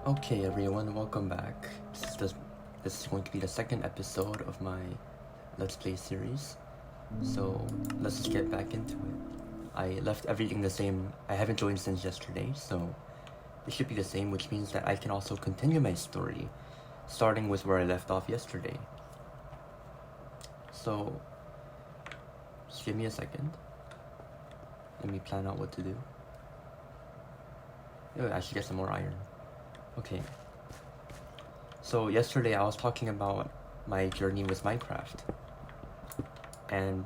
Okay, everyone, welcome back. This is going to be the second episode of my Let's Play series. So let's just get back into it. I left everything the same. I haven't joined since yesterday, so it should be the same, which means that I can also continue my story, starting with where I left off yesterday. So just give me a second. Let me plan out what to do. Oh, I should get some more iron. Okay. So yesterday I was talking about my journey with Minecraft. And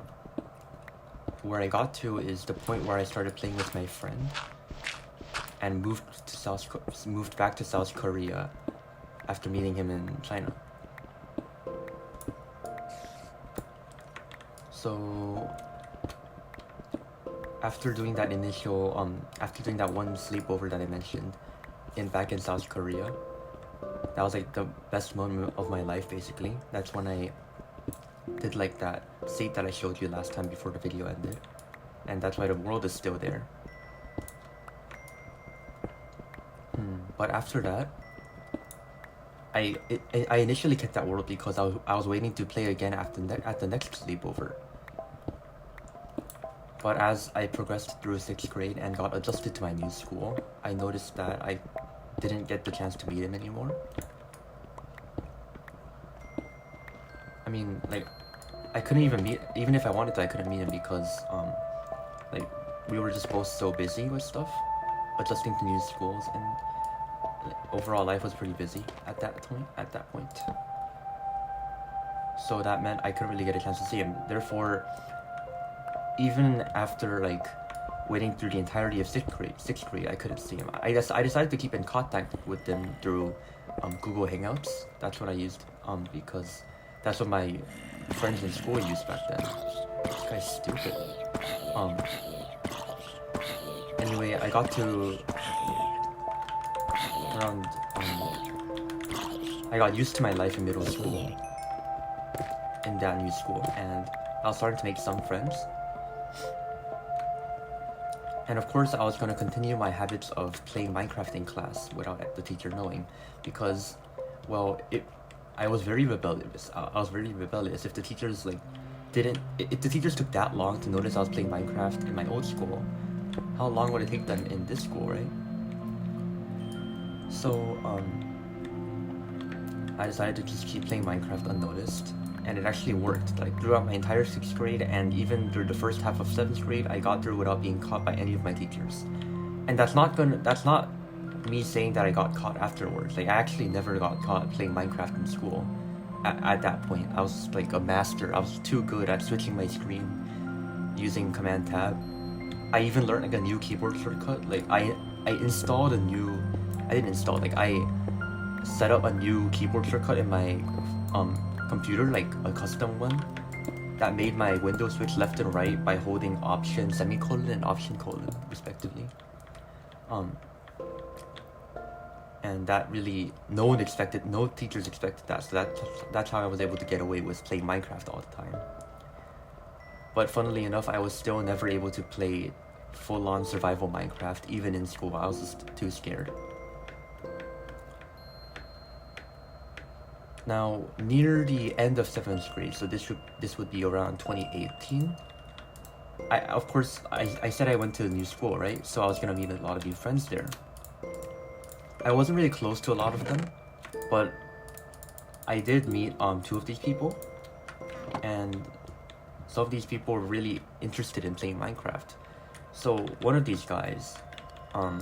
where I got to is the point where I started playing with my friend and moved back to South Korea after meeting him in China. So after doing that one sleepover that I mentioned back in South Korea, that was like the best moment of my life basically. That's when I did like that state that I showed you last time before the video ended, and that's why the world is still there. But after that, I initially kept that world because I was waiting to play again at the next sleepover. But as I progressed through 6th grade and got adjusted to my new school, I noticed that I didn't get the chance to meet him anymore. I mean, like, I couldn't even if I wanted to, I couldn't meet him because, like, we were just both so busy with stuff, adjusting to new schools, and overall life was pretty busy at that point. So that meant I couldn't really get a chance to see him. Therefore, even after, like, waiting through the entirety of 6th grade, I couldn't see him. I decided to keep in contact with him through Google Hangouts. That's what I used because that's what my friends in school used back then. This guy's stupid. Anyway, I got to around I got used to my life in middle school in that new school, and I was starting to make some friends. And of course, I was going to continue my habits of playing Minecraft in class without the teacher knowing, because, well, I was very rebellious. If the teachers if the teachers took that long to notice I was playing Minecraft in my old school, how long would it take them in this school, right? So I decided to just keep playing Minecraft unnoticed. And it actually worked. Like, throughout my entire 6th grade and even through the first half of 7th grade, I got through without being caught by any of my teachers. And that's not me saying that I got caught afterwards. Like, I actually never got caught playing Minecraft in school at that point. I was like a master. I was too good at switching my screen using Command Tab. I even learned like a new keyboard shortcut. Like, I set up a new keyboard shortcut in my computer, like a custom one, that made my window switch left and right by holding Option semicolon and Option colon respectively. And that really no teachers expected that, so that's how I was able to get away with playing Minecraft all the time. But funnily enough, I was still never able to play full-on survival Minecraft even in school. I was just too scared. Now, near the end of 7th grade, so this would be around 2018. I said I went to a new school, right? So I was gonna meet a lot of new friends there. I wasn't really close to a lot of them, but I did meet 2 of these people, and some of these people were really interested in playing Minecraft. So one of these guys, I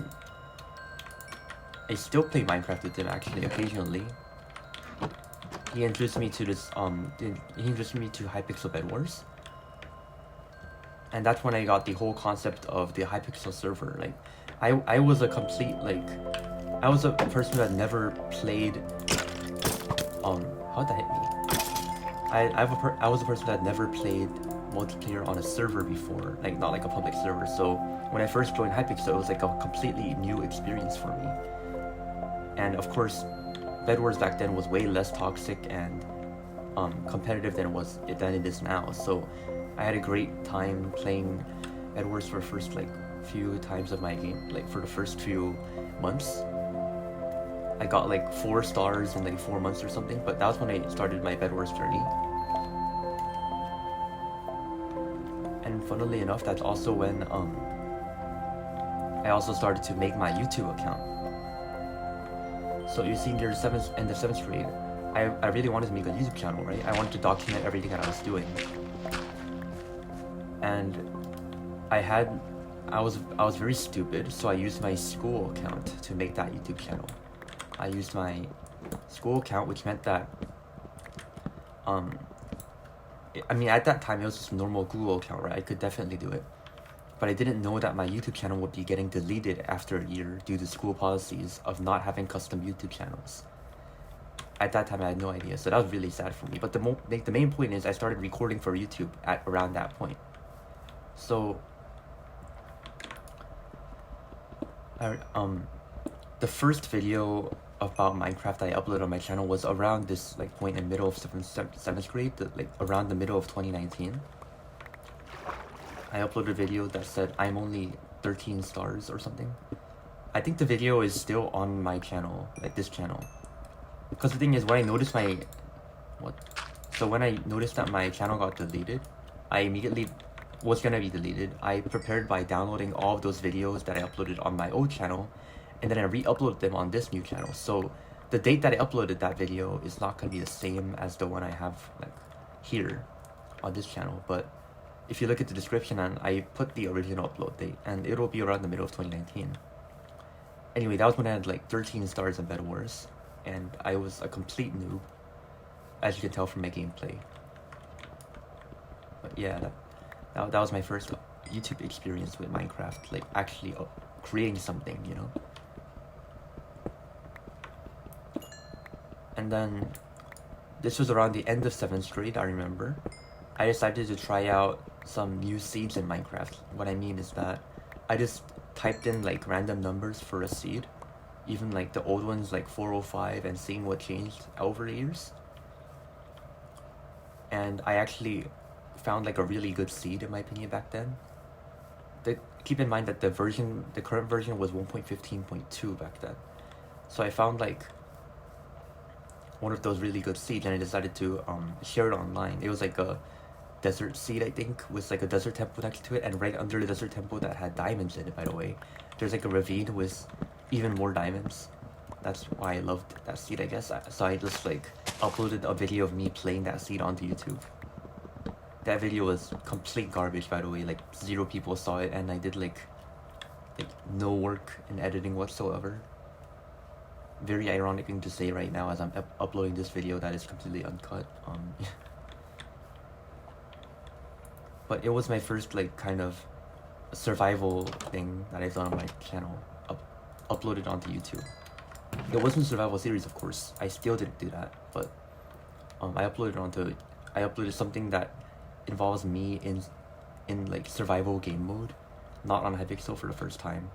still play Minecraft with him actually occasionally. He introduced me to Hypixel Bed Wars, and that's when I got the whole concept of the Hypixel server. Like, I was a complete, like, I was a person who had never played. How'd that hit me? I was a person that had never played multiplayer on a server before, like not like a public server. So when I first joined Hypixel, it was like a completely new experience for me. And of course, Bed Wars back then was way less toxic and competitive than it is now. So I had a great time playing Bed Wars for the first few times of my game, like for the first few months. I got like 4 stars in like 4 months or something, but that was when I started my Bedwars journey. And funnily enough, that's also when I also started to make my YouTube account. So you see, near in the 7th grade, I really wanted to make a YouTube channel, right? I wanted to document everything that I was doing. And I was very stupid, so I used my school account to make that YouTube channel. I used my school account, which meant that I mean, at that time it was just a normal Google account, right? I could definitely do it. But I didn't know that my YouTube channel would be getting deleted after a year due to school policies of not having custom YouTube channels. At that time, I had no idea, so that was really sad for me. But the main point is I started recording for YouTube at around that point. So, the first video about Minecraft I uploaded on my channel was around this like point in the middle of 7th grade, like around the middle of 2019. I uploaded a video that said I'm only 13 stars or something. I think the video is still on my channel, like this channel. Because the thing is, when I noticed when I noticed that my channel got deleted, I immediately was gonna be deleted. I prepared by downloading all of those videos that I uploaded on my old channel, and then I re-uploaded them on this new channel. So the date that I uploaded that video is not gonna be the same as the one I have like here on this channel. But if you look at the description, and I put the original upload date, and it'll be around the middle of 2019. Anyway, that was when I had like 13 stars in Bed Wars, and I was a complete noob, as you can tell from my gameplay. But yeah, that was my first YouTube experience with Minecraft, like actually creating something, you know? And then, this was around the end of 7th grade, I remember. I decided to try out some new seeds in Minecraft. What I mean is that I just typed in like random numbers for a seed, even like the old ones like 405, and seeing what changed over the years. And I actually found like a really good seed in my opinion back then. Keep in mind that the current version was 1.15.2 back then. So I found like one of those really good seeds, and I decided to share it online. It was like a desert seed, I think, with like a desert temple next to it, and right under the desert temple that had diamonds in it, by the way, there's like a ravine with even more diamonds. That's why I loved that seed, I guess. So I just like uploaded a video of me playing that seed onto YouTube. That video was complete garbage, by the way. Like 0 people saw it, and I did like no work in editing whatsoever. Very ironic thing to say right now as I'm uploading this video that is completely uncut. But it was my first like kind of survival thing that I've done on my channel, uploaded onto YouTube. It wasn't a survival series, of course. I still didn't do that, but I uploaded something that involves me in like survival game mode, not on Hypixel for the first time,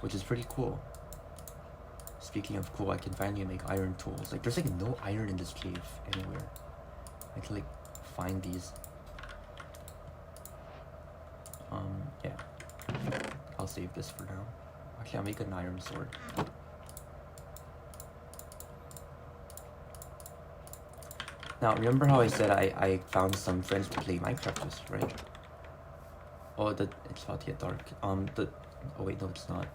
which is pretty cool. Speaking of cool, I can finally make iron tools. Like there's like no iron in this cave anywhere. I can like find these. Yeah. I'll save this for now. Actually, I'll make an iron sword. Now, remember how I said I found some friends to play Minecraft with, right? Oh, it's about to get dark. Oh wait, no, it's not.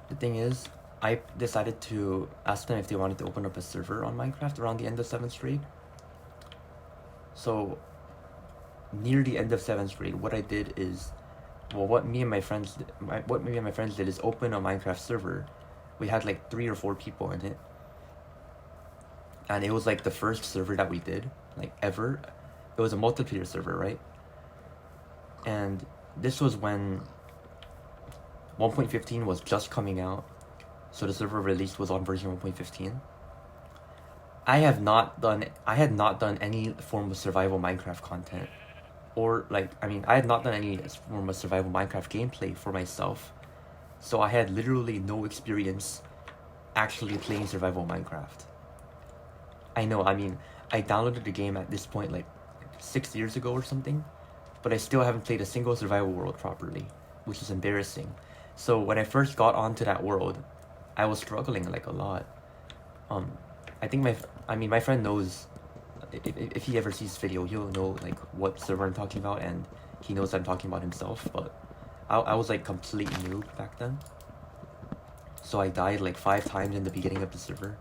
The thing is, I decided to ask them if they wanted to open up a server on Minecraft around the end of 7th grade. So, near the end of 7th grade, what I did is, well, what me and my friends did is open a Minecraft server. We had like 3 or 4 people in it, and it was like the first server that we did, like ever. It was a multiplayer server, right? And this was when 1.15 was just coming out, so the server release was on version 1.15. I had not done any form of survival Minecraft content, or like, I had not done any form of survival Minecraft gameplay for myself, so I had literally no experience actually playing survival Minecraft. I know, I downloaded the game at this point like 6 years ago or something, but I still haven't played a single survival world properly, which is embarrassing. So when I first got onto that world, I was struggling like a lot. Um, I think my friend knows. If he ever sees this video, he'll know like what server I'm talking about, and he knows I'm talking about himself. But I was like complete noob back then. So I died like 5 times in the beginning of the server.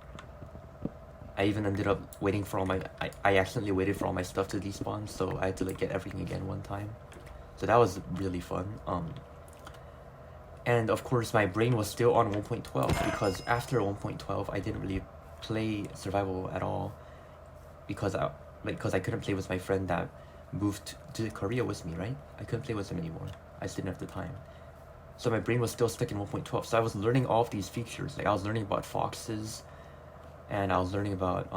I even ended up waiting for all my... I accidentally waited for all my stuff to despawn, so I had to like get everything again one time. So that was really fun. And of course my brain was still on 1.12 because after 1.12 I didn't really play survival at all because I couldn't play with my friend that moved to Korea with me, right? I couldn't play with him anymore. I just didn't have the time. So my brain was still stuck in 1.12. So I was learning all of these features. Like I was learning about foxes, and I was learning about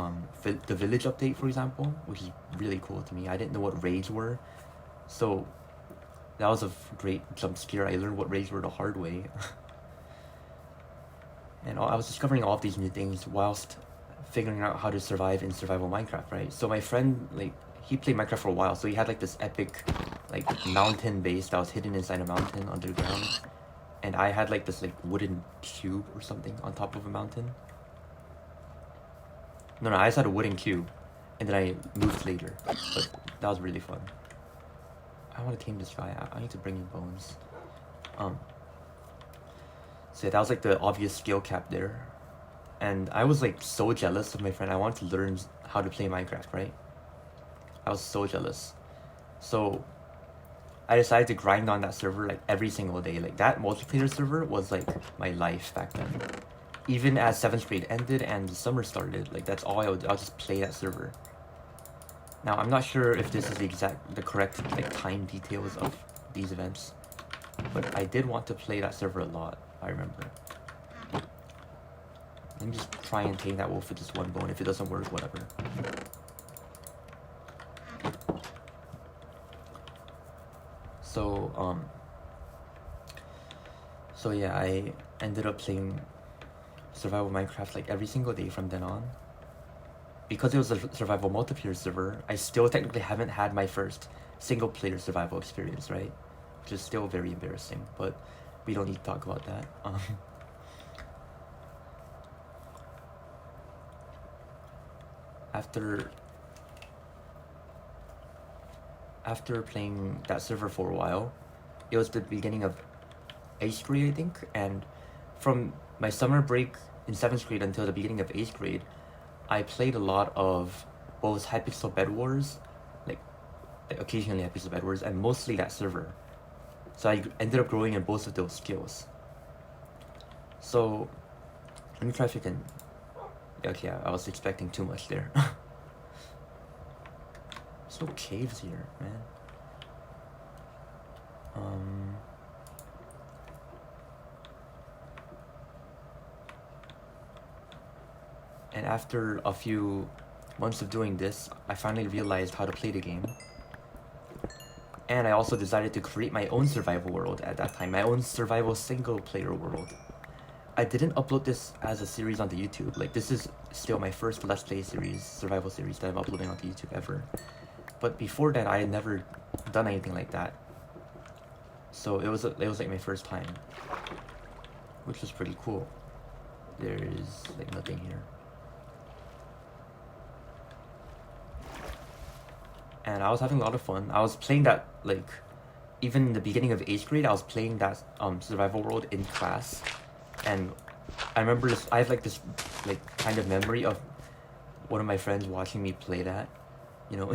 the village update, for example, which is really cool to me. I didn't know what raids were, so that was a great jump scare. I learned what raids were the hard way. And I was discovering all of these new things whilst figuring out how to survive in survival Minecraft, right? So my friend, like, he played Minecraft for a while, so he had like this epic like mountain base that was hidden inside a mountain underground, and I had like this like wooden cube or something on top of a mountain. No, I just had a wooden cube, and then I moved later, but that was really fun. I want to tame this guy. I need to bring in bones. So yeah, that was like the obvious skill cap there, and I was like so jealous of my friend. I wanted to learn how to play Minecraft, right? I was so jealous. So I decided to grind on that server like every single day. Like that multiplayer server was like my life back then. Even as 7th grade ended and the summer started, like that's all I'll just play that server. Now I'm not sure if this is the correct like time details of these events, but I did want to play that server a lot, I remember. Let me just try and tame that wolf with this one bone. If it doesn't work, whatever. So yeah, I ended up playing survival Minecraft like every single day from then on. Because it was a survival multiplayer server, I still technically haven't had my first single player survival experience, right? Which is still very embarrassing, but we don't need to talk about that. After playing that server for a while, it was the beginning of 8th grade, I think, and from my summer break in 7th grade until the beginning of 8th grade, I played a lot of both Hypixel Bed Wars, like occasionally Hypixel Bed Wars, and mostly that server. So I ended up growing in both of those skills. So let me try if I can... Okay, I was expecting too much there. There's no caves here, man. And after a few months of doing this, I finally realized how to play the game. And I also decided to create my own survival world at that time, my own survival single-player world. I didn't upload this as a series onto YouTube. Like, this is still my first Let's Play series, survival series that I'm uploading onto YouTube ever. But before that, I had never done anything like that. So it was like my first time, which was pretty cool. There is like nothing here. And I was having a lot of fun. I was playing that, like, even in the beginning of 8th grade, I was playing that survival world in class. And I remember this, I have like this like kind of memory of one of my friends watching me play that, you know,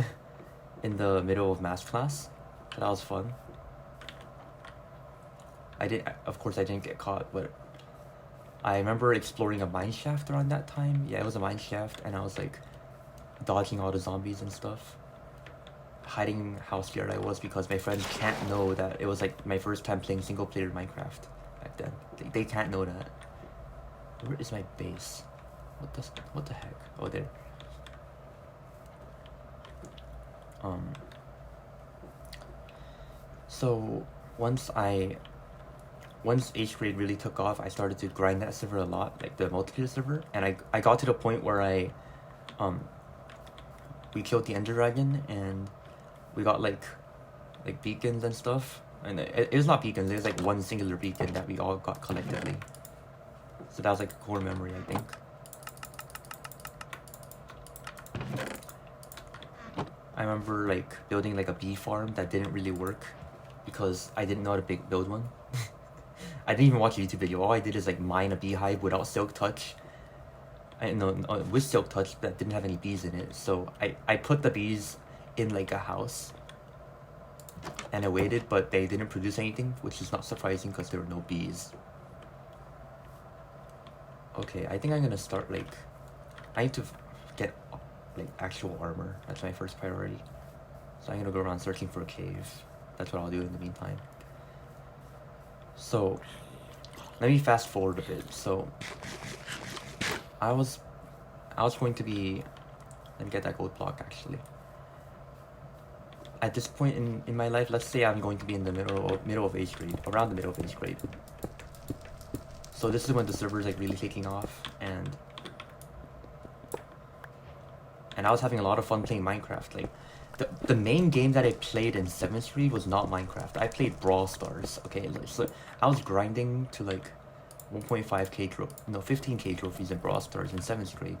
in the middle of math class. So that was fun. Of course I didn't get caught, but I remember exploring a mine shaft around that time. Yeah, it was a mine shaft, and I was like dodging all the zombies and stuff, hiding how scared I was because my friends can't know that it was like my first time playing single player Minecraft back then. They can't know that. Where is my base? What the heck? Oh, there. So once 8th grade really took off, I started to grind that server a lot, like the multiplayer server, and I got to the point where we killed the Ender Dragon, and we got like beacons and stuff, And it was not beacons, it was like one singular beacon that we all got collectively. So that was like a core memory, I think. I remember like building like a bee farm that didn't really work because I didn't know how to build one. I didn't even watch a YouTube video. All I did is like mine a beehive without silk touch. I know with silk touch that didn't have any bees in it. So I put the bees in like a house and I waited, but they didn't produce anything, which is not surprising because there were no bees. Okay, I think I'm gonna start like, I need to get like actual armor. That's my first priority. So I'm gonna go around searching for a cave. That's what I'll do in the meantime. So let me fast forward a bit. So I was going to be, let me get that gold block actually. At this point in my life, let's say I'm going to be in the middle of 8th grade, around the middle of 8th grade. So this is when the server is like really taking off, and I was having a lot of fun playing Minecraft. Like the main game that I played in 7th grade was not Minecraft. I played Brawl Stars. Okay, so I was grinding to like 1.5k 15k trophies in Brawl Stars in 7th grade.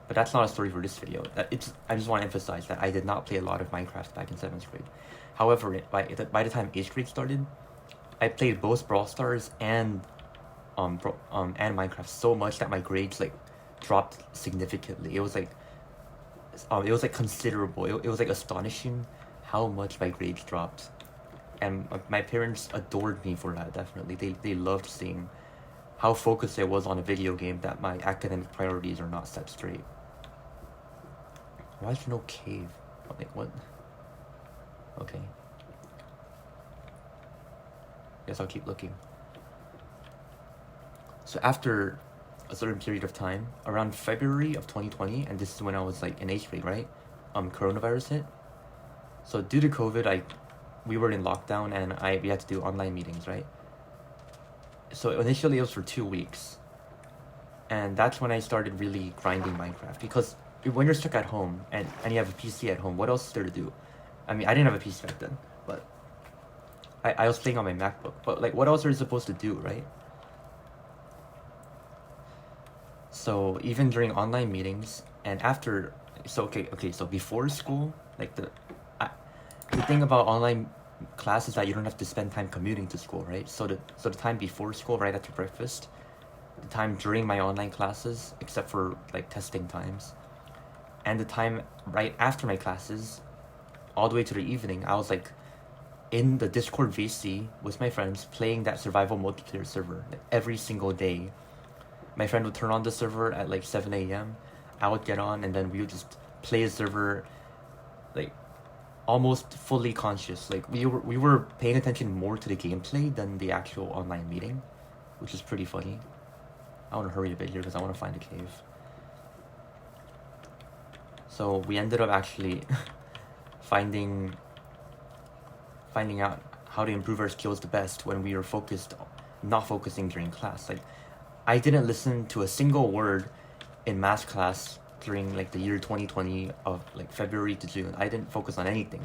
But that's not a story for this video. I just want to emphasize that I did not play a lot of Minecraft back in 7th grade. However, by the time 8th grade started, I played both Brawl Stars and Minecraft so much that my grades like dropped significantly. It was like considerable. It was like astonishing how much my grades dropped, and my parents adored me for that. Definitely, they loved seeing how focused I was on a video game that my academic priorities are not set straight. Why is there no cave? Like what? Okay. Guess I'll keep looking. So after a certain period of time, around February of 2020, and this is when I was like in 8th grade, right? Coronavirus hit. So due to COVID, we were in lockdown and we had to do online meetings, right? So initially it was for 2 weeks. And that's when I started really grinding Minecraft, because when you're stuck at home and you have a PC at home, what else is there to do? I mean, I didn't have a PC back then, but I was playing on my MacBook. But like, what else are you supposed to do, right? So even during online meetings and after, so before school, like the thing about online class is that you don't have to spend time commuting to school, right? So the time before school, right after breakfast, the time during my online classes, except for like testing times, and the time right after my classes, all the way to the evening, I was like in the Discord VC with my friends playing that survival multiplayer server like, every single day. My friend would turn on the server at like 7 a.m. I would get on and then we would just play a server like almost fully conscious. Like we were paying attention more to the gameplay than the actual online meeting, which is pretty funny. I want to hurry a bit here because I want to find a cave. So we ended up actually finding out how to improve our skills the best when we were not focusing during class. Like I didn't listen to a single word in math class during like the year 2020 of like February to June. I didn't focus on anything,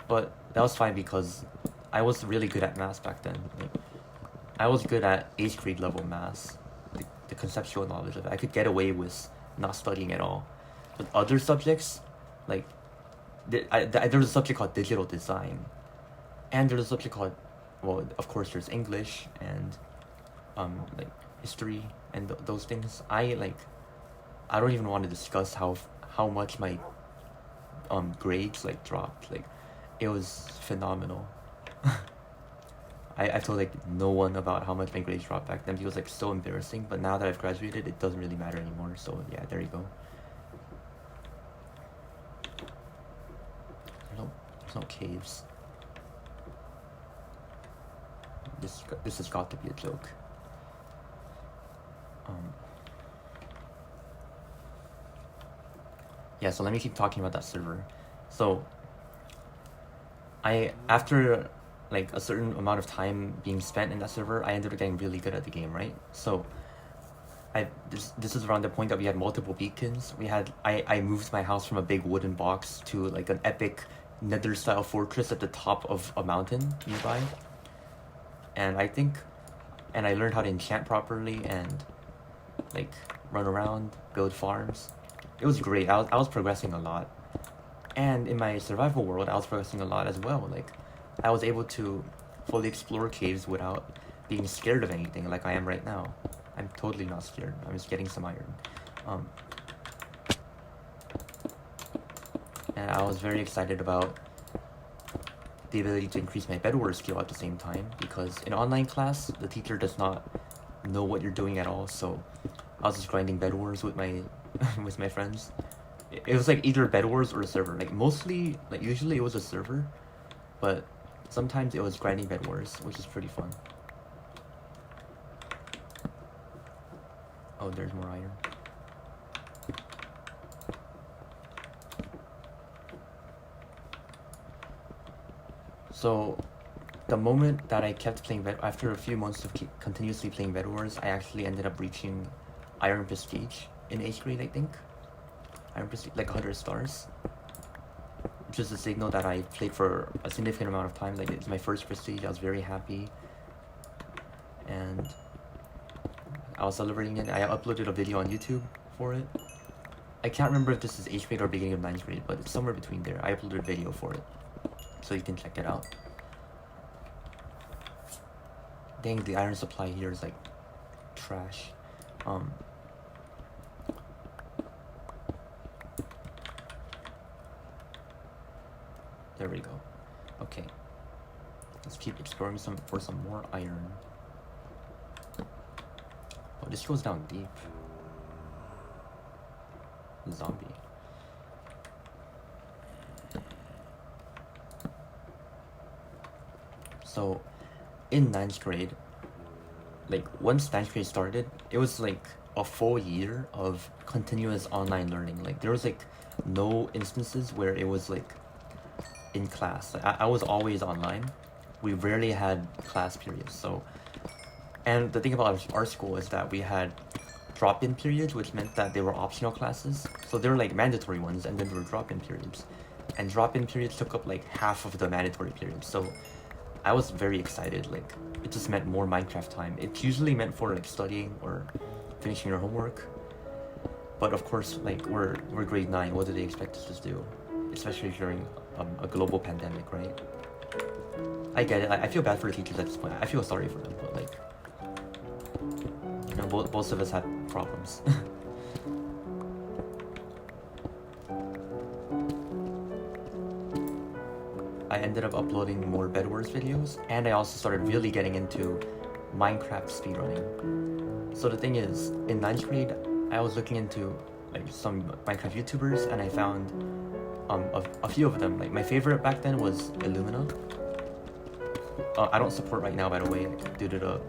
but that was fine because I was really good at math back then. Like, I was good at 8th grade level math, the conceptual knowledge of it. I could get away with not studying at all. But other subjects, like there's a subject called digital design, and there's a subject called, well, of course there's English and like history and those things. I don't even want to discuss how much my grades like dropped. Like it was phenomenal. I told like no one about how much my grades dropped back then. It was like so embarrassing, but now that I've graduated, it doesn't really matter anymore. So yeah, there you go. There's no caves. This has got to be a joke. Yeah, so let me keep talking about that server. So after like a certain amount of time being spent in that server, I ended up getting really good at the game, right? So this is around the point that we had multiple beacons. I moved my house from a big wooden box to like an epic nether style fortress at the top of a mountain nearby. And I learned how to enchant properly and like run around, build farms. It was great. I was progressing a lot. And in my survival world, I was progressing a lot as well. Like, I was able to fully explore caves without being scared of anything like I am right now. I'm totally not scared. I'm just getting some iron. And I was very excited about the ability to increase my bedwars skill at the same time, because in online class, the teacher does not know what you're doing at all, so I was just grinding bedwars with my with my friends. It was like either bedwars or a server. Like mostly, like usually it was a server, but sometimes it was grinding bedwars, which is pretty fun. Oh, there's more iron. So, the moment that I kept playing after a few months of continuously playing Bed Wars, I actually ended up reaching Iron Prestige in 8th grade, I think. Iron Prestige, like 100 stars. Which is a signal that I played for a significant amount of time. Like, it's my first Prestige, I was very happy. And I was celebrating it. I uploaded a video on YouTube for it. I can't remember if this is 8th grade or beginning of 9th grade, but it's somewhere between there. I uploaded a video for it, so you can check it out. Dang, the iron supply here is like trash. There we go. Okay, let's keep exploring for some more iron. Oh, this goes down deep. Zombie. So, in 9th grade, like once 9th grade started, it was like a full year of continuous online learning. Like there was like no instances where it was like in class. Like, I was always online. We rarely had class periods. So, and the thing about our school is that we had drop-in periods, which meant that they were optional classes. So they were like mandatory ones, and then there were drop-in periods. And drop-in periods took up like half of the mandatory periods. So I was very excited. Like, it just meant more Minecraft time. It's usually meant for like studying or finishing your homework. But of course, like we're grade 9. What do they expect us to do? Especially during a global pandemic, right? I get it. I feel bad for the teachers at this point. I feel sorry for them, but like, you know, both of us had problems. I ended up uploading more Bed Wars videos, and I also started really getting into Minecraft speedrunning. So the thing is, in 9th grade, I was looking into like some Minecraft YouTubers, and I found a few of them. Like my favorite back then was Illumina. I don't support right now, by the way, due to the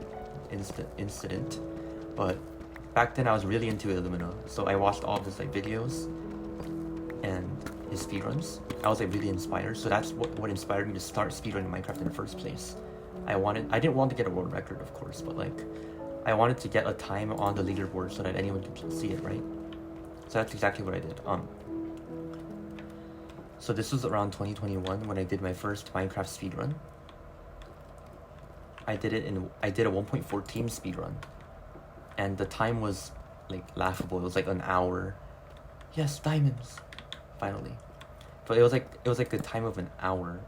incident. But back then I was really into Illumina, so I watched all of his like videos and his speedruns. I was like really inspired, so that's what inspired me to start speedrunning Minecraft in the first place. I didn't want to get a world record, of course, but like I wanted to get a time on the leaderboard so that anyone could see it, right? So that's exactly what I did. So this was around 2021 when I did my first Minecraft speedrun. I did a 1.4 team speedrun, and the time was like laughable. It was like an hour. Yes, diamonds, finally. But it was like the time of an hour,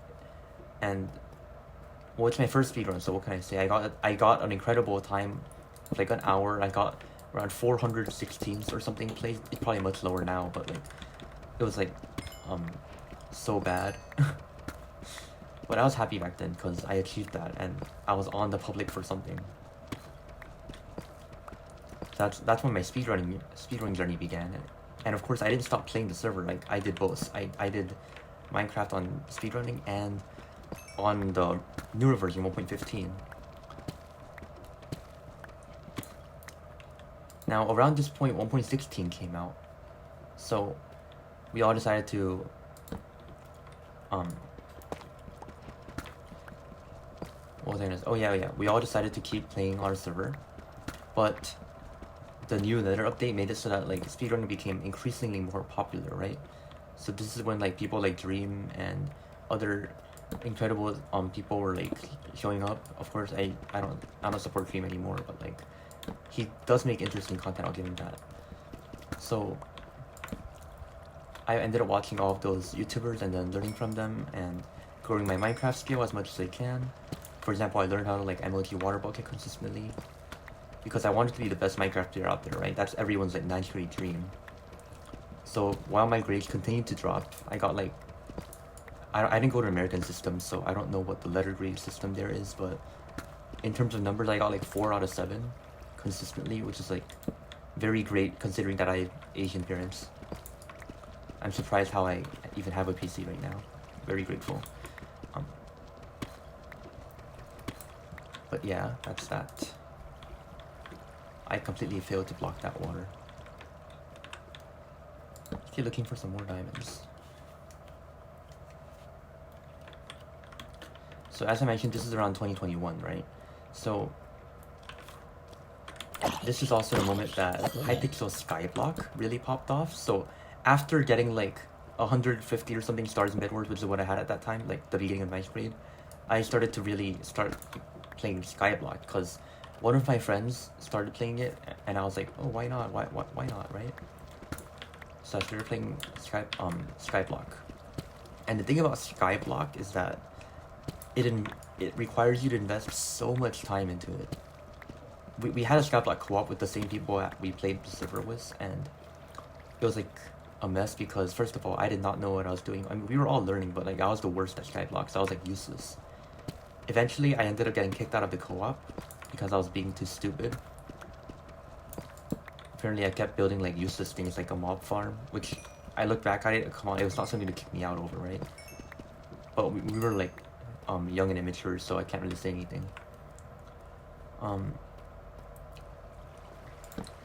and well, it's my first speedrun, so what can I say? I got an incredible time, like an hour. I got around 416 or something plays. It's probably much lower now, but like it was like so bad. But I was happy back then because I achieved that, and I was on the public for something. That's when my speedrunning journey began. And of course, I didn't stop playing the server. Like I did both. I did Minecraft on speedrunning and on the newer version 1.15. Now around this point, 1.16 came out, so we all decided to what was I gonna say? Oh yeah, we all decided to keep playing our server, but the new Nether update made it so that like speedrunning became increasingly more popular, right? So this is when like people like Dream and other incredible people were like showing up. Of course, I don't support Cream anymore, but like he does make interesting content. I'll give him that. So I ended up watching all of those YouTubers and then learning from them and growing my Minecraft skill as much as I can. For example, I learned how to like MLG water bucket consistently because I wanted to be the best Minecraft player out there, right? That's everyone's like ninth grade dream. So while my grades continued to drop, I got like I didn't go to American system, so I don't know what the letter grade system there is, but in terms of numbers, I got like 4 out of 7 consistently, which is like very great considering that I have Asian parents. I'm surprised how I even have a PC right now. Very grateful. But yeah, that's that. I completely failed to block that water. Keep looking for some more diamonds. So as I mentioned, this is around 2021, right? So this is also the moment that Hypixel Skyblock really popped off. So after getting like 150 or something stars in Bedwars, which is what I had at that time, like the beginning of ninth grade, I started to really start playing Skyblock because one of my friends started playing it, and I was like, oh, why not? Why not, right? So I started playing Skyblock. And the thing about Skyblock is that it requires you to invest so much time into it. We had a Skyblock co-op with the same people that we played the server with, and it was like a mess because first of all, I did not know what I was doing. I mean, we were all learning, but like I was the worst at Skyblock, so I was like useless. Eventually, I ended up getting kicked out of the co-op because I was being too stupid. Apparently, I kept building like useless things like a mob farm, which I look back at it, come on, it was not something to kick me out over, right? But we were like young and immature, so I can't really say anything.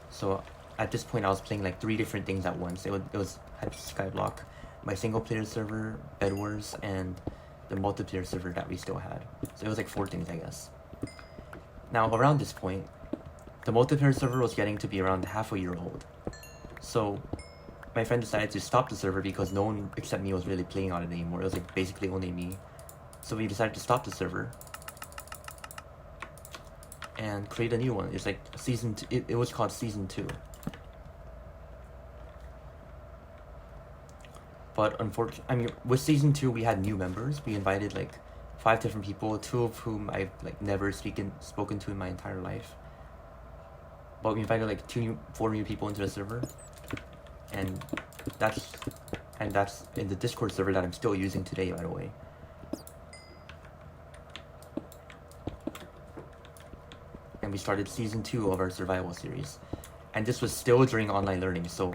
So at this point, I was playing like 3 different things at once. It was Skyblock, my single player server, Bedwars, and the multiplayer server that we still had. So it was like 4 things, I guess. Now around this point, the multiplayer server was getting to be around half a year old. So my friend decided to stop the server because no one except me was really playing on it anymore. It was like basically only me. So we decided to stop the server and create a new one. It's like season 2. It was called season 2. But unfortunately, I mean, with season 2, we had new members. We invited like 5 different people, 2 of whom I've like never spoken to in my entire life. But we invited like 4 new people into the server, and that's in the Discord server that I'm still using today, by the way. And we started season 2 of our survival series, and this was still during online learning, so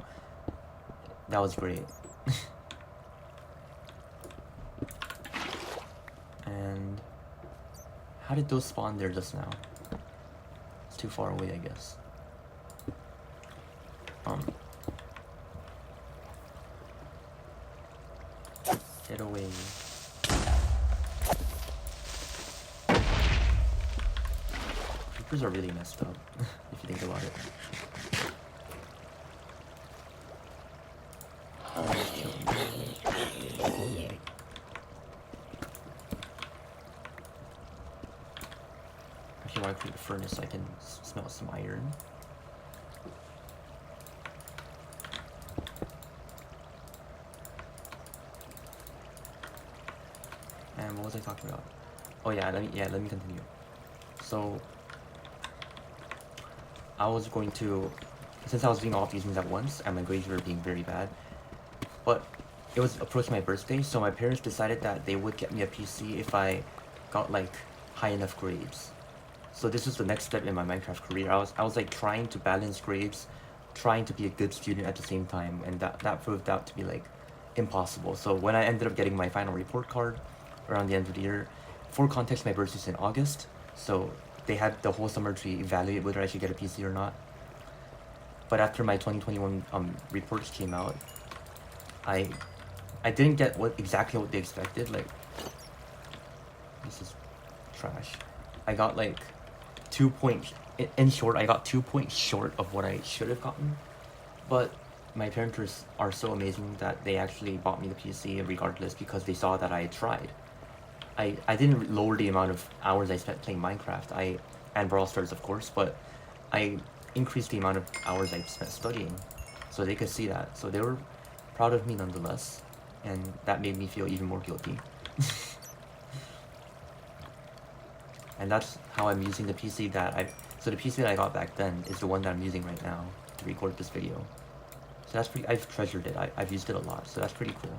that was great. And how did those spawn there just now? It's too far away, I guess. Get away. Creepers are really messed up, if you think about it. Actually, I want to create a furnace so I can smelt some iron. And what was I talking about? Oh yeah, let me continue. So I was going to, since I was doing all of these things at once and my grades were being very bad, but it was approaching my birthday, so my parents decided that they would get me a PC if I got like high enough grades. So this was the next step in my Minecraft career. I was like trying to balance grades, trying to be a good student at the same time, and that proved out to be like impossible. So when I ended up getting my final report card around the end of the year, for context, my birthday's in August, so they had the whole summer to evaluate whether I should get a PC or not. But after my 2021 reports came out, I didn't get exactly what they expected. Like, this is trash. I got like 2 points. In short, I got 2 points short of what I should have gotten. But my parents are so amazing that they actually bought me the PC regardless because they saw that I tried. I didn't lower the amount of hours I spent playing Minecraft, and Brawl Stars of course, but I increased the amount of hours I spent studying, so they could see that. So they were proud of me nonetheless, and that made me feel even more guilty. And that's how I'm using the PC so the PC that I got back then is the one that I'm using right now to record this video. So that's pretty, I've treasured it, I've used it a lot, so that's pretty cool.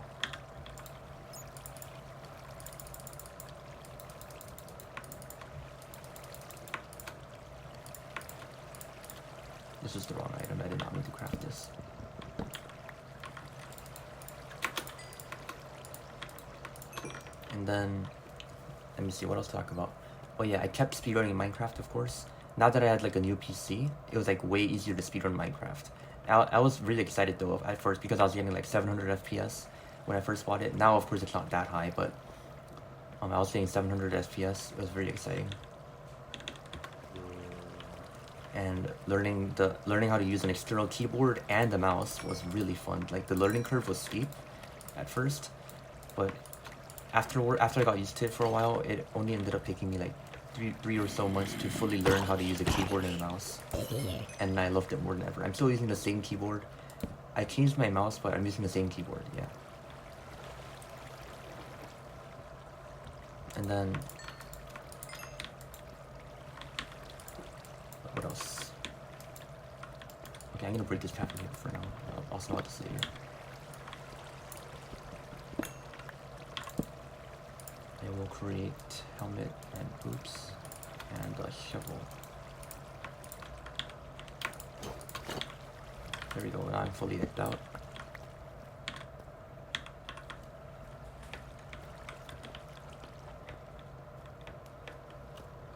This is the wrong item, I did not need to craft this. And then, let me see, what else to talk about? Oh yeah, I kept speedrunning Minecraft, of course. Now that I had like a new PC, it was like way easier to speedrun Minecraft. I was really excited though at first because I was getting like 700 FPS when I first bought it. Now of course it's not that high, but I was getting 700 FPS. It was very exciting. And learning how to use an external keyboard and a mouse was really fun. Like the learning curve was steep at first, but after I got used to it for a while, it only ended up taking me like three or so months to fully learn how to use a keyboard and a mouse. And I loved it more than ever. I'm still using the same keyboard. I changed my mouse, but I'm using the same keyboard, yeah. And then what else? Okay, I'm gonna break this chapter here for now. I'll also know what to say here. I will create helmet and boots and a shovel. There we go, now I'm fully decked out.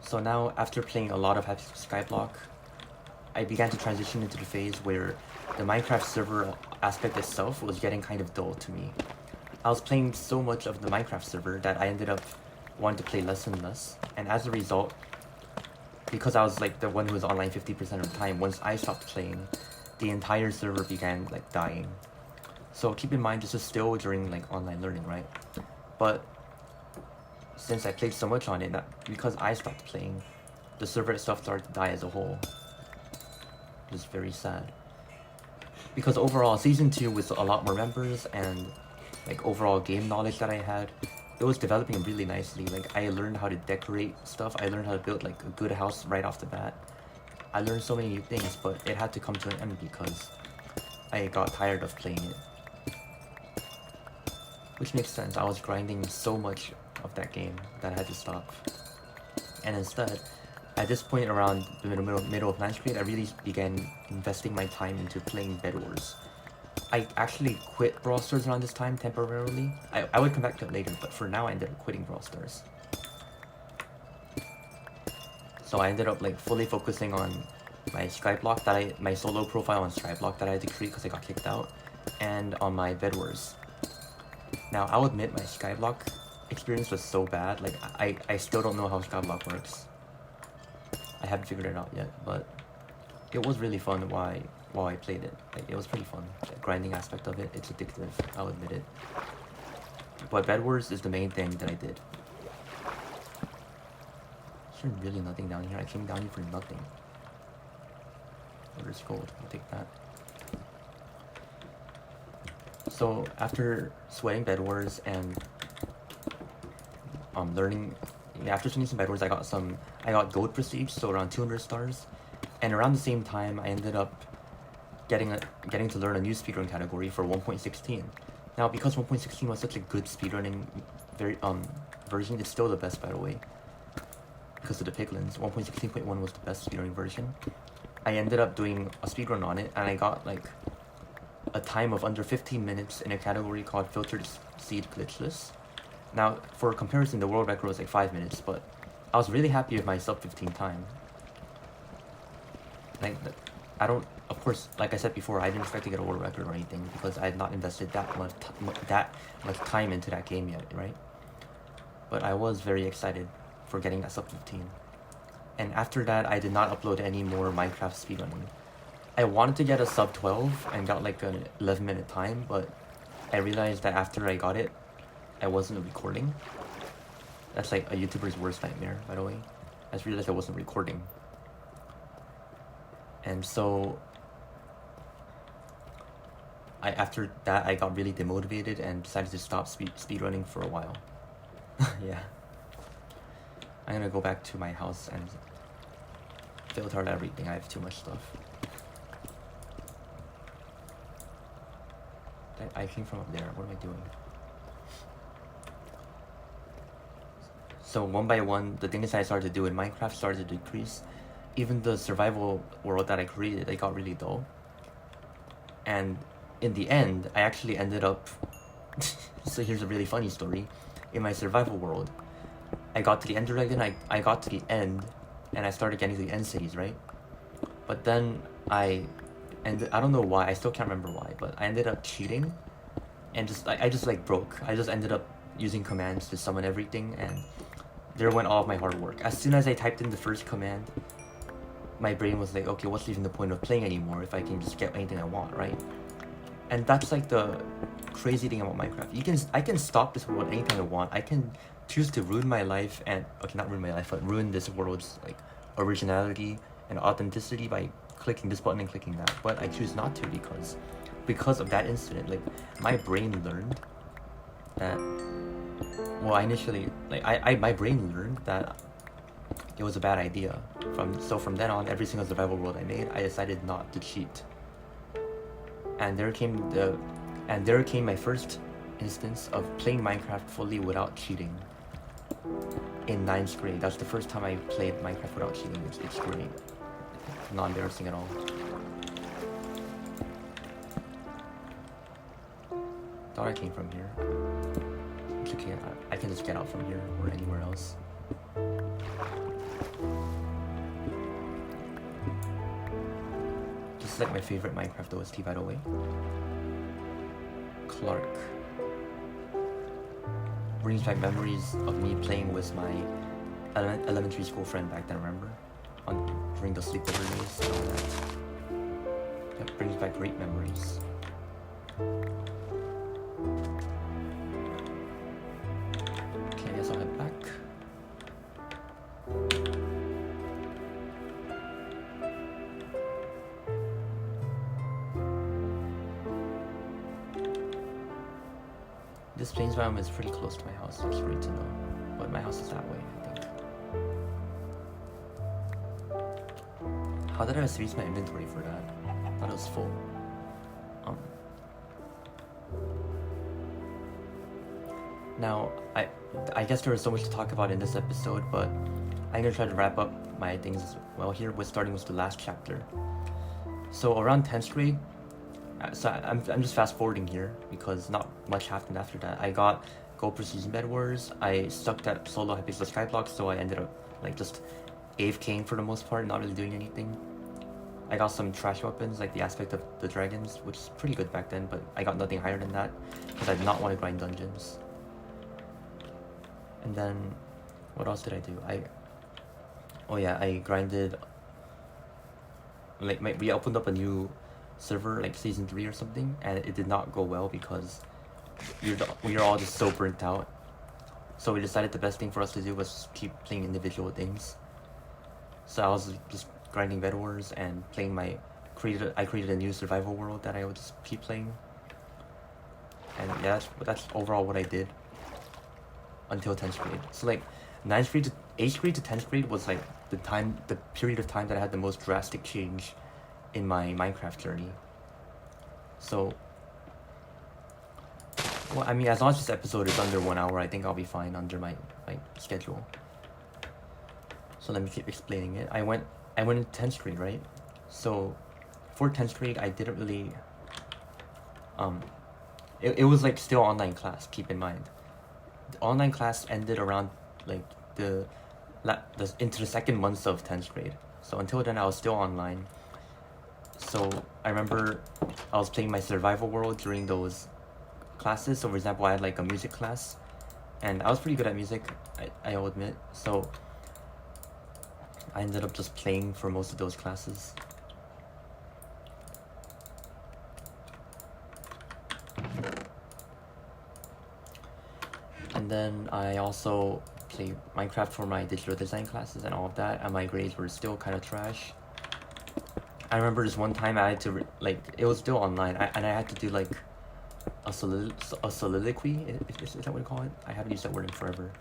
So now, after playing a lot of Skyblock, I began to transition into the phase where the Minecraft server aspect itself was getting kind of dull to me. I was playing so much of the Minecraft server that I ended up wanting to play less and less, and as a result, because I was like the one who was online 50% of the time, once I stopped playing, the entire server began like dying. So keep in mind, this is still during like online learning, right? But since I played so much on it, because I stopped playing, the server itself started to die as a whole. It's very sad. Because overall, Season 2 with a lot more members and like overall game knowledge that I had, it was developing really nicely. Like I learned how to decorate stuff, I learned how to build like a good house right off the bat. I learned so many new things, but it had to come to an end because I got tired of playing it. Which makes sense, I was grinding so much of that game that I had to stop. And instead, at this point around the middle of 9th grade, I really began investing my time into playing Bed Wars. I actually quit Brawl Stars around this time temporarily. I would come back to it later, but for now I ended up quitting Brawl Stars. So I ended up like fully focusing on my Skyblock my solo profile on Skyblock that I had to create because I got kicked out, and on my Bed Wars. Now I'll admit my Skyblock experience was so bad. Like I still don't know how Skyblock works. I haven't figured it out yet, but it was really fun while I played it. Like, it was pretty fun. The grinding aspect of it, it's addictive, I'll admit it. But Bed Wars is the main thing that I did. There's really nothing down here. I came down here for nothing. Where's gold? I'll take that. So after sweating Bed Wars and after swinging some Bed Wars, I got gold prestige, so around 200 stars. And around the same time, I ended up getting to learn a new speedrun category for 1.16. Now, because 1.16 was such a good speedrunning version, it's still the best, by the way, because of the piglins. 1.16.1 was the best speedrunning version. I ended up doing a speedrun on it, and I got like a time of under 15 minutes in a category called Filtered Seed Glitchless. Now, for comparison, the world record was like 5 minutes, but I was really happy with my sub 15 time. Like, of course, like I said before, I didn't expect to get a world record or anything because I had not invested that much time into that game yet, right? But I was very excited for getting that sub 15. And after that, I did not upload any more Minecraft speedrunning. I wanted to get a sub 12 and got like an 11-minute time, but I realized that after I got it, I wasn't recording. That's like a YouTuber's worst nightmare, by the way. I just realized I wasn't recording. And so after that, I got really demotivated and decided to stop speedrunning for a while. Yeah. I'm gonna go back to my house and filter out everything. I have too much stuff. I came from up there. What am I doing? So one by one, the things I started to do in Minecraft started to decrease. Even the survival world that I created, it got really dull. And in the end, I actually ended up... So here's a really funny story. In my survival world, I got to the End Dragon, I got to the end, and I started getting to the end cities, right? But then I don't know why, I still can't remember why, but I ended up cheating, and I just like broke. I just ended up using commands to summon everything, and there went all of my hard work. As soon as I typed in the first command, my brain was like, okay, what's even the point of playing anymore if I can just get anything I want, right? And that's like the crazy thing about Minecraft. I can stop this world anytime I want. I can choose to ruin my life and, okay, not ruin my life, but ruin this world's like originality and authenticity by clicking this button and clicking that. But I choose not to because of that incident. Like, my brain learned that, well, I initially, like, my brain learned that it was a bad idea. From then on, every single survival world I made, I decided not to cheat. And there came my first instance of playing Minecraft fully without cheating. In 9th grade, that's the first time I played Minecraft without cheating. It's great. Not embarrassing at all. Thought I came from here. It's okay, I can just get out from here or anywhere else. This is like my favorite Minecraft OST, by the way. Clark. Brings back memories of me playing with my elementary school friend back then, remember? During the sleepover days and all that. That brings back great memories. Okay, I guess I'll head back. This plains biome is pretty close to my house, it's great to know. But my house is that way, I think. How did I space my inventory for that? I thought it was full. Now, I guess there was so much to talk about in this episode, but I'm gonna try to wrap up my things well here, starting with the last chapter. So around 10th grade, so I'm just fast forwarding here because not much happened after that. I got Gold Precision Bed Wars. I sucked at solo Hypixel Skyblock, so I ended up like just AFKing for the most part, not really doing anything. I got some trash weapons like the Aspect of the Dragons, which is pretty good back then, but I got nothing higher than that because I did not want to grind dungeons. And then what else did I do? I grinded, like, we opened up a new server like season 3 or something, and it did not go well because we were all just so burnt out. So we decided the best thing for us to do was keep playing individual things. So I was just grinding Bed Wars and playing I created a new survival world that I would just keep playing. And yeah, that's overall what I did until 10th grade. So like 9th grade to 8th grade to 10th grade was like the period of time that I had the most drastic change in my Minecraft journey. So, well, I mean, as long as this episode is under 1 hour, I think I'll be fine under my schedule. So let me keep explaining it. I went into 10th grade, right? So for 10th grade, I didn't really it was like still online class, keep in mind. The online class ended around like into the second months of 10th grade. So until then, I was still online. So I remember I was playing my survival world during those classes. So for example, I had like a music class, and I was pretty good at music, I'll admit. So I ended up just playing for most of those classes. And then I also played Minecraft for my digital design classes and all of that, and my grades were still kind of trash. I remember this one time I had to it was still online, and I had to do like a soliloquy. Is that what you call it? I haven't used that word in forever,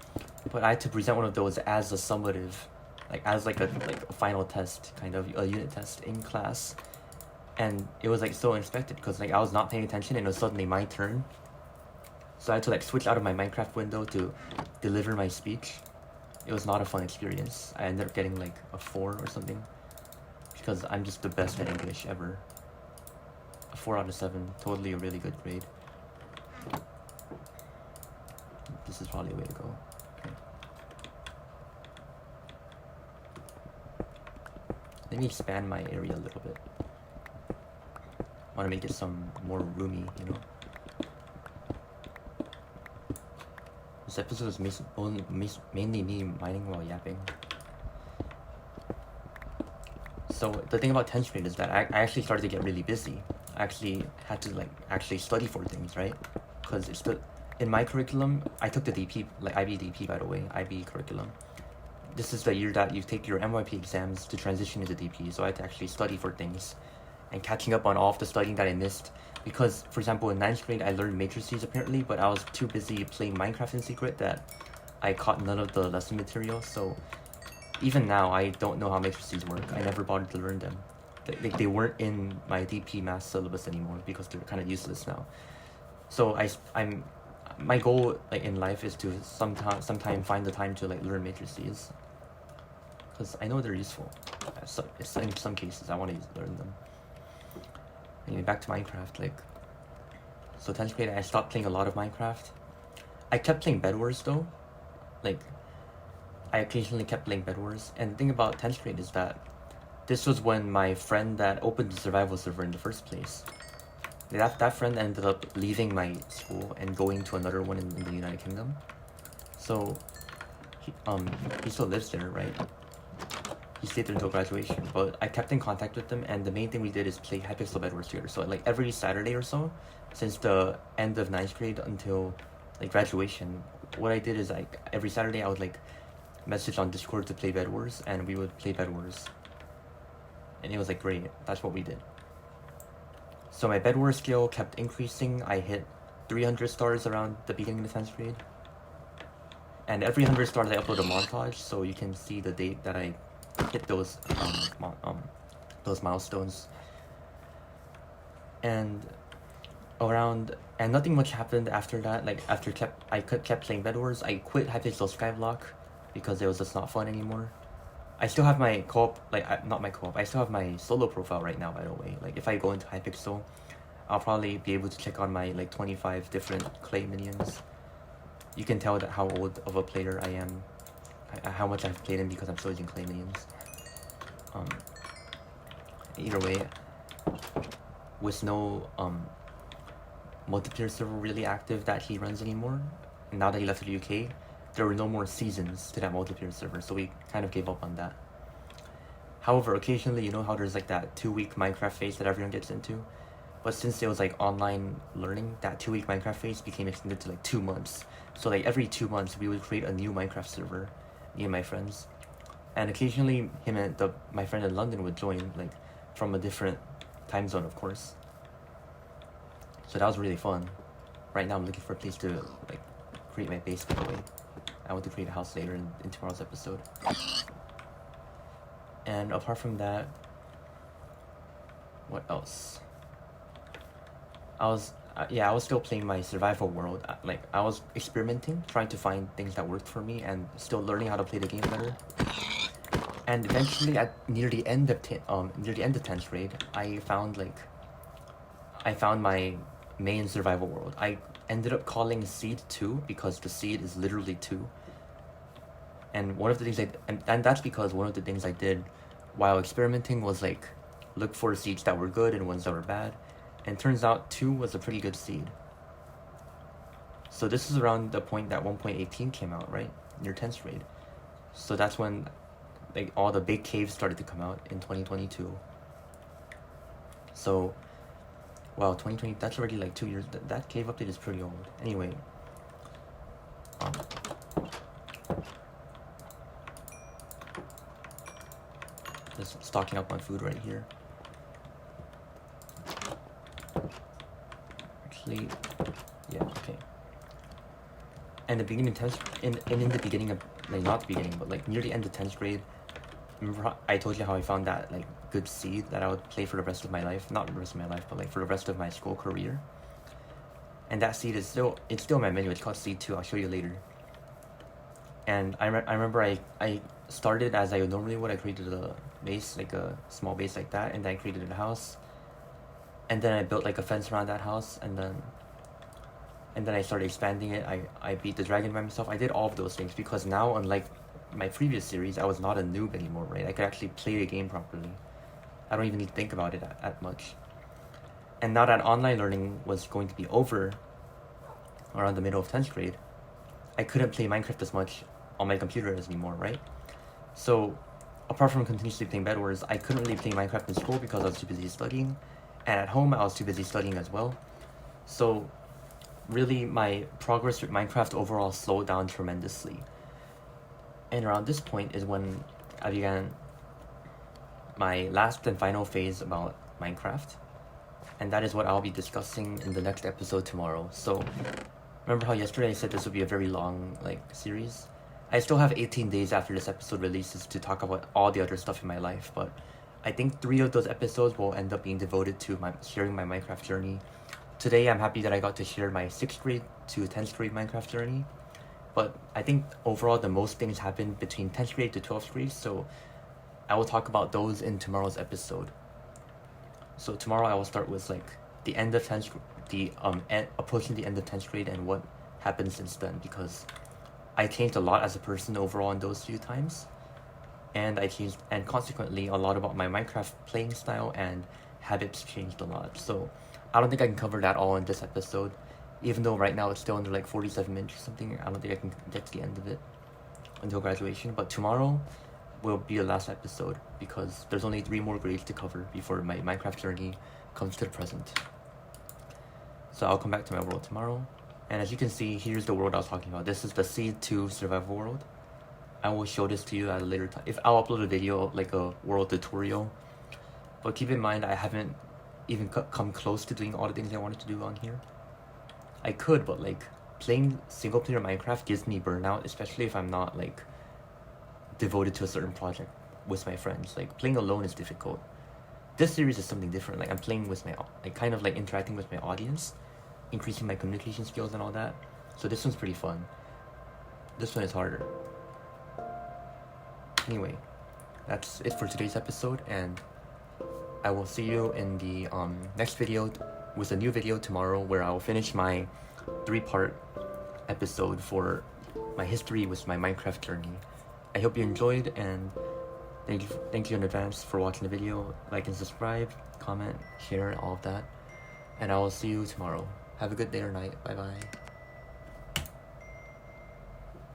but I had to present one of those as a summative, as a final test, kind of a unit test in class, and it was so unexpected because I was not paying attention and it was suddenly my turn, so I had to switch out of my Minecraft window to deliver my speech. It was not a fun experience. I ended up getting a 4 or something because I'm just the best at English ever. A 4 out of 7, totally a really good grade. This is probably a way to go. Okay. Let me expand my area a little bit. I want to make it some more roomy, you know? This episode is mainly me mining while yapping. So the thing about 10th grade is that I actually started to get really busy. I actually had to actually study for things, right? Because in my curriculum, I took the DP, IB DP, by the way, IB curriculum. This is the year that you take your MYP exams to transition into DP, so I had to actually study for things and catching up on all of the studying that I missed. Because, for example, in 9th grade, I learned matrices apparently, but I was too busy playing Minecraft in secret that I caught none of the lesson material. So even now, I don't know how matrices work. I never bothered to learn them. They weren't in my DP math syllabus anymore because they're kind of useless now. So my goal in life is to sometime find the time to learn matrices, because I know they're useful. So in some cases, I want to learn them. Anyway, back to Minecraft. So 10th grade, I stopped playing a lot of Minecraft. I kept playing Bed Wars though. I occasionally kept playing Bed Wars. And the thing about 10th grade is that this was when my friend that opened the survival server in the first place, that friend ended up leaving my school and going to another one in the United Kingdom. So he still lives there, right? He stayed there until graduation, but I kept in contact with him, and the main thing we did is play Hypixel Bed Wars together. So every Saturday or so, since the end of 9th grade until graduation, what I did is every Saturday I would message on Discord to play Bed Wars, and we would play Bed Wars. And it was great. That's what we did. So my Bed Wars skill kept increasing. I hit 300 stars around the beginning of 10th grade. And every 100 stars I upload a montage, so you can see the date that I hit those milestones. And nothing much happened after that. After I kept playing Bed Wars, I quit Hypixel Skyblock because it was just not fun anymore. I still have my co-op, not my co-op, I still have my solo profile right now, by the way. If I go into Hypixel, I'll probably be able to check on my 25 different clay minions. You can tell that how old of a player I am, how much I've played in, because I'm still using clay minions. Either way, with no multiplayer server really active that he runs anymore, and now that he left the UK, there were no more seasons to that multiplayer server, so we kind of gave up on that. However, occasionally, you know how there's that 2-week Minecraft phase that everyone gets into? But since it was online learning, that 2-week Minecraft phase became extended to 2 months. So every 2 months we would create a new Minecraft server, me and my friends. And occasionally him and my friend in London would join, from a different time zone, of course. So that was really fun. Right now I'm looking for a place to create my base, by the way. I want to create a house later in tomorrow's episode. And apart from that, what else? I was still playing my survival world. I was experimenting, trying to find things that worked for me, and still learning how to play the game better. And eventually, near the end of 10th grade, I found my main survival world. I ended up calling Seed 2 because the seed is literally 2. And one of the things and that's because one of the things I did while experimenting was look for seeds that were good and ones that were bad. And turns out 2 was a pretty good seed. So this is around the point that 1.18 came out, right? Near 10th grade. So that's when all the big caves started to come out in 2022. So, wow, 2020, that's already 2 years. That cave update is pretty old. Anyway, Just stocking up on food right here. Actually, yeah, okay. And the beginning in the beginning of, like, not the beginning, but like near the end of 10th grade, remember how I told you how I found that like good seed that I would play for the rest of my life, not the rest of my life, but like for the rest of my school career. And that seed is still in my menu. It's called seed 2. I'll show you later. And I remember I started as I normally would. I created a base, like a small base like that, and then I created a house. And then I built like a fence around that house, and then I started expanding it. I beat the dragon by myself. I did all of those things because now, unlike my previous series, I was not a noob anymore, right? I could actually play the game properly. I don't even need to think about it at much. And now that online learning was going to be over around the middle of 10th grade, I couldn't play Minecraft as much on my computer anymore, right? So apart from continuously playing Bed Wars, I couldn't really play Minecraft in school because I was too busy studying. And at home, I was too busy studying as well. So really, my progress with Minecraft overall slowed down tremendously. And around this point is when I began my last and final phase about Minecraft. And that is what I'll be discussing in the next episode tomorrow. So remember how yesterday I said this would be a very long series? I still have 18 days after this episode releases to talk about all the other stuff in my life, but I think 3 of those episodes will end up being devoted to sharing my Minecraft journey. Today I'm happy that I got to share my 6th grade to 10th grade Minecraft journey, but I think overall the most things happened between 10th grade to 12th grade, so I will talk about those in tomorrow's episode. So tomorrow I will start with like the end of 10th, approaching the end of 10th grade and what happened since then, because I changed a lot as a person overall in those few times, and consequently a lot about my Minecraft playing style and habits changed a lot. So I don't think I can cover that all in this episode, even though right now it's still under like 47 minutes or something. I don't think I can get to the end of it until graduation, but tomorrow will be the last episode because there's only 3 more grades to cover before my Minecraft journey comes to the present. So I'll come back to my world tomorrow. And as you can see, here's the world I was talking about. This is the Seed 2 survival world. I will show this to you at a later time. If I'll upload a video, like a world tutorial. But keep in mind, I haven't even come close to doing all the things I wanted to do on here. I could, but like playing single player Minecraft gives me burnout, especially if I'm not like devoted to a certain project with my friends. Like playing alone is difficult. This series is something different. Like I'm playing with kind of like interacting with my audience, increasing my communication skills and all that. So this one's pretty fun. This one is harder. Anyway, that's it for today's episode, and I will see you in the next video with a new video tomorrow where I will finish my 3-part episode for my history with my Minecraft journey. I hope you enjoyed, and thank you in advance for watching the video. Like and subscribe, comment, share, all of that. And I will see you tomorrow. Have a good day or night. Bye bye.